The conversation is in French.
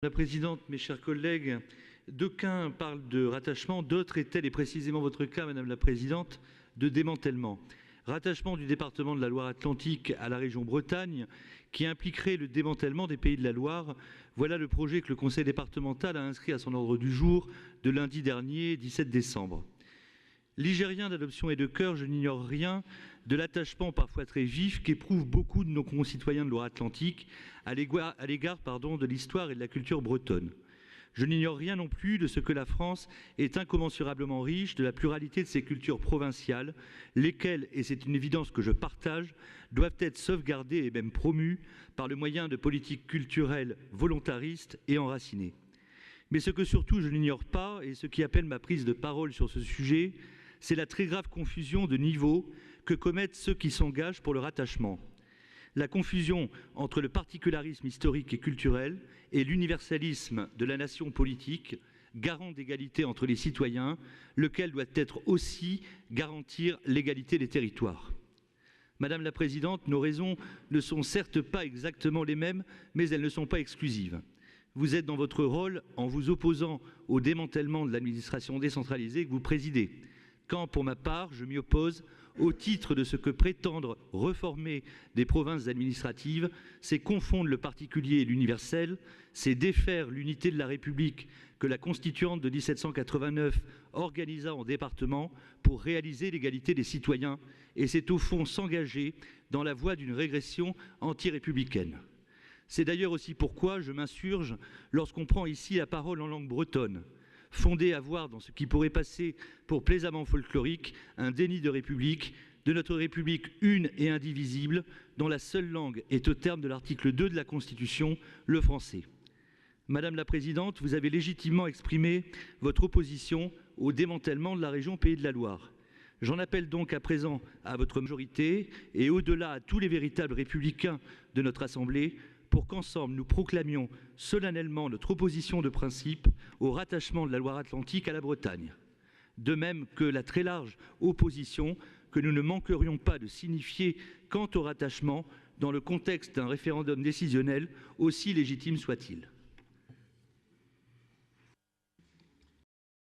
La présidente, mes chers collègues, d'aucuns parlent de rattachement, d'autres, et tel est précisément votre cas, Madame la Présidente, de démantèlement. Rattachement du département de la Loire-Atlantique à la région Bretagne, qui impliquerait le démantèlement des Pays de la Loire. Voilà le projet que le Conseil départemental a inscrit à son ordre du jour de lundi dernier, 17 décembre. Ligérien d'adoption et de cœur, je n'ignore rien de l'attachement parfois très vif qu'éprouvent beaucoup de nos concitoyens de Loire-Atlantique à l'égard de l'histoire et de la culture bretonne. Je n'ignore rien non plus de ce que la France est incommensurablement riche de la pluralité de ses cultures provinciales, lesquelles, et c'est une évidence que je partage, doivent être sauvegardées et même promues par le moyen de politiques culturelles volontaristes et enracinées. Mais ce que surtout je n'ignore pas, et ce qui appelle ma prise de parole sur ce sujet, c'est la très grave confusion de niveau que commettent ceux qui s'engagent pour le rattachement. La confusion entre le particularisme historique et culturel et l'universalisme de la nation politique, garant d'égalité entre les citoyens, lequel doit être aussi garantir l'égalité des territoires. Madame la Présidente, nos raisons ne sont certes pas exactement les mêmes, mais elles ne sont pas exclusives. Vous êtes dans votre rôle en vous opposant au démantèlement de l'administration décentralisée que vous présidez. Quand, pour ma part, je m'y oppose au titre de ce que prétendre réformer des provinces administratives, c'est confondre le particulier et l'universel, c'est défaire l'unité de la République que la Constituante de 1789 organisa en département pour réaliser l'égalité des citoyens, et c'est au fond s'engager dans la voie d'une régression anti-républicaine. C'est d'ailleurs aussi pourquoi je m'insurge lorsqu'on prend ici la parole en langue bretonne, fondé à voir dans ce qui pourrait passer pour plaisamment folklorique un déni de République, de notre République une et indivisible, dont la seule langue est au terme de l'article 2 de la Constitution, le français. Madame la Présidente, vous avez légitimement exprimé votre opposition au démantèlement de la région Pays de la Loire. J'en appelle donc à présent à votre majorité et au-delà à tous les véritables républicains de notre Assemblée pour qu'ensemble nous proclamions solennellement notre opposition de principe au rattachement de la Loire-Atlantique à la Bretagne. De même que la très large opposition que nous ne manquerions pas de signifier quant au rattachement dans le contexte d'un référendum décisionnel, aussi légitime soit-il.